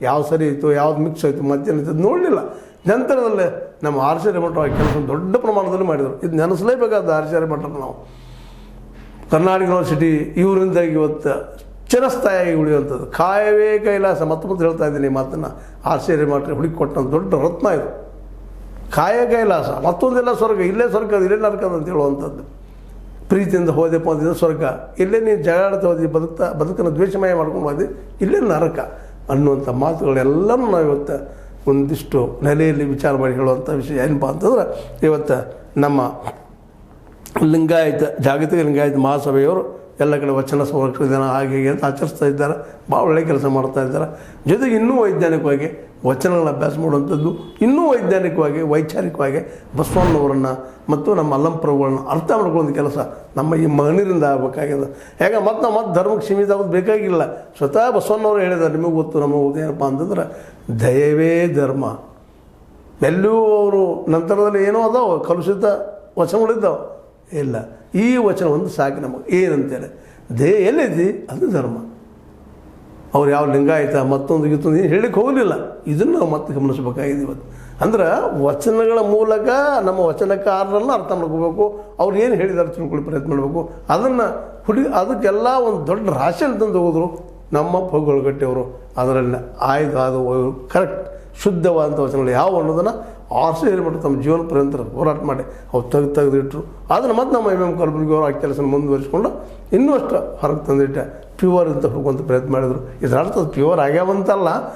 ಯಾವ ಸರಿ ಇತ್ತು ಯಾವ್ದು ಮಿಕ್ಸ್ ಆಯಿತು ಮತ್ತೇನಿತ್ತು ನೋಡಲಿಲ್ಲ. ನಂತರದಲ್ಲೇ ನಮ್ಮ ಆರ್ಷಾರಿ ಮಠ ಕೆಲಸ ದೊಡ್ಡ ಪ್ರಮಾಣದಲ್ಲಿ ಮಾಡಿದರು. ಇದು ನೆನೆಸಲೇಬೇಕಾದ ಆರ್ಷಾರಿ ಮಠನ ನಾವು ಕರ್ನಾಟಕ ಯೂನಿವರ್ಸಿಟಿ ಇವರಿಂದ ಇವತ್ತು ಚಿರಸ್ಥಾಯಿಯಾಗಿ ಉಳಿಯುವಂಥದ್ದು. ಕಾಯವೇ ಕೈಲಾಸ ಮತ್ತೊಂದು ಹೇಳ್ತಾ ಇದ್ದೀನಿ ಈ ಮಾತನ್ನು. ಆರ್ಷಾರಿ ಮಠ ಹುಡುಕಿ ಕೊಟ್ಟಂಥ ದೊಡ್ಡ ರತ್ನ ಇದು. ಕಾಯ ಕೈಲಾಸ ಮತ್ತೊಂದೆಲ್ಲ ಸ್ವರ್ಗ, ಇಲ್ಲೇ ಸ್ವರ್ಗ ಇಲ್ಲೇ ನರಕದ ಅಂತ ಹೇಳುವಂಥದ್ದು. ಪ್ರೀತಿಯಿಂದ ಹೋದೆಪ್ಪ ಅಂತಿದ್ದ ಸ್ವರ್ಗ, ಇಲ್ಲೇ ನೀನು ಜಗಾಡ್ತಾ ಹೋದಿ ಬದುಕನ್ನು ದ್ವೇಷಮಯ ಮಾಡ್ಕೊಂಡು ಹೋದಿ ಇಲ್ಲೇ ನರಕ ಅನ್ನುವಂಥ ಮಾತುಗಳೆಲ್ಲನೂ ನಾವು ಇವತ್ತು ಒಂದಿಷ್ಟು ನೆಲೆಯಲ್ಲಿ ವಿಚಾರ ಮಾಡಿ ಹೇಳುವಂಥ ವಿಷಯ ಏನಪ್ಪ ಅಂತಂದ್ರೆ, ಇವತ್ತು ನಮ್ಮ ಲಿಂಗಾಯತ ಜಾಗತಿಕ ಲಿಂಗಾಯತ ಮಹಾಸಭೆಯವರು ಎಲ್ಲ ಕಡೆ ವಚನ ಸಂರಕ್ಷಣೆ ದಿನ ಹಾಗೆ ಹೀಗೆ ಅಂತ ಆಚರಿಸ್ತಾ ಇದ್ದಾರೆ. ಭಾಳ ಒಳ್ಳೆಯ ಕೆಲಸ ಮಾಡ್ತಾ ಇದ್ದಾರೆ. ಜೊತೆಗೆ ಇನ್ನೂ ವೈಜ್ಞಾನಿಕವಾಗಿ ವಚನಗಳನ್ನ ಅಭ್ಯಾಸ ಮಾಡುವಂಥದ್ದು, ಇನ್ನೂ ವೈಜ್ಞಾನಿಕವಾಗಿ ವೈಚಾರಿಕವಾಗಿ ಬಸವಣ್ಣವರನ್ನು ಮತ್ತು ನಮ್ಮ ಅಲ್ಲಂಪ್ರಭುಗಳನ್ನ ಅರ್ಥ ಮಾಡ್ಕೊಳ್ಳೋ ಕೆಲಸ ನಮ್ಮ ಈ ಮಗನಿರಿಂದ ಆಗಬೇಕಾಗಿದೆ. ಯಾಕೆ ಮತ್ತೆ ಧರ್ಮಕ್ಕೆ ಸೀಮಿತ ಆಗೋದು ಬೇಕಾಗಿಲ್ಲ. ಸ್ವತಃ ಬಸವಣ್ಣವರು ಹೇಳಿದ್ದಾರೆ, ನಿಮಗೆ ಗೊತ್ತು ನಮಗೆ ಗೊತ್ತು ಏನಪ್ಪ ಅಂತಂದ್ರೆ ದಯವೇ ಧರ್ಮ. ಎಲ್ಲೂ ಅವರು ನಂತರದಲ್ಲಿ ಏನೋ ಅದಾವೆ ಕಲುಷಿತ ವಚನಗಳಿದ್ದಾವೆ, ಇಲ್ಲ ಈ ವಚನ ಒಂದು ಸಾಕು ನಮಗೆ. ಏನಂತೇಳಿ ಎಲ್ಲೈತಿ ಅದು ಧರ್ಮ. ಅವ್ರು ಯಾವ ಲಿಂಗಾಯತ ಮತ್ತೊಂದು ಗೀತೊಂದು ಏನು ಹೇಳಲಿಕ್ಕೆ ಹೋಗಲಿಲ್ಲ. ಇದನ್ನು ನಾವು ಮತ್ತೆ ಗಮನಿಸಬೇಕಾಗಿದೆ ಇವತ್ತು. ಅಂದ್ರೆ ವಚನಗಳ ಮೂಲಕ ನಮ್ಮ ವಚನಕಾರರನ್ನು ಅರ್ಥ ಮಾಡ್ಕೋಬೇಕು. ಅವ್ರು ಏನು ಹೇಳಿದಾರೆ ತಿಳ್ಕೊಳ್ಳಿ ಪ್ರಯತ್ನ ಮಾಡಬೇಕು. ಅದನ್ನು ಅದಕ್ಕೆಲ್ಲ ಒಂದು ದೊಡ್ಡ ರಾಶಿ ಅಂತಂದು ಹೋದ್ರು ನಮ್ಮ ಪೊಗ್ಗೊಳಗಟ್ಟೆಯವರು. ಅದರಲ್ಲಿ ಆಯ್ದು ಕರೆಕ್ಟ್ ಶುದ್ಧವಾದಂಥ ವಚನಗಳು ಯಾವ ಅನ್ನೋದನ್ನು ಆರ್ಷಾರಿ ಮಠ ತಮ್ಮ ಜೀವನ ಪರ್ಯಂತ ಹೋರಾಟ ಮಾಡಿ ಅವ್ರು ತೆಗೆದಿಟ್ಟರು. ಅದನ್ನು ಮತ್ತೆ ನಮ್ಮ ಎಂ ಕಲಬುರ್ಗಿ ಅವರು ಆ ಕೆಲಸ ಮುಂದುವರಿಸ್ಕೊಂಡು ಇನ್ನೂ ಅಷ್ಟು ಹೊರಗೆ ತಂದಿಟ್ಟೆ ಪ್ಯೂವರ್ ಅಂತ ಹುಡುಕುವಂಥ ಪ್ರಯತ್ನ ಮಾಡಿದರು. ಇದರ ಅರ್ಥ ಪ್ಯೂವರ್ ಆಗ್ಯಾವಂತಲ್ಲ,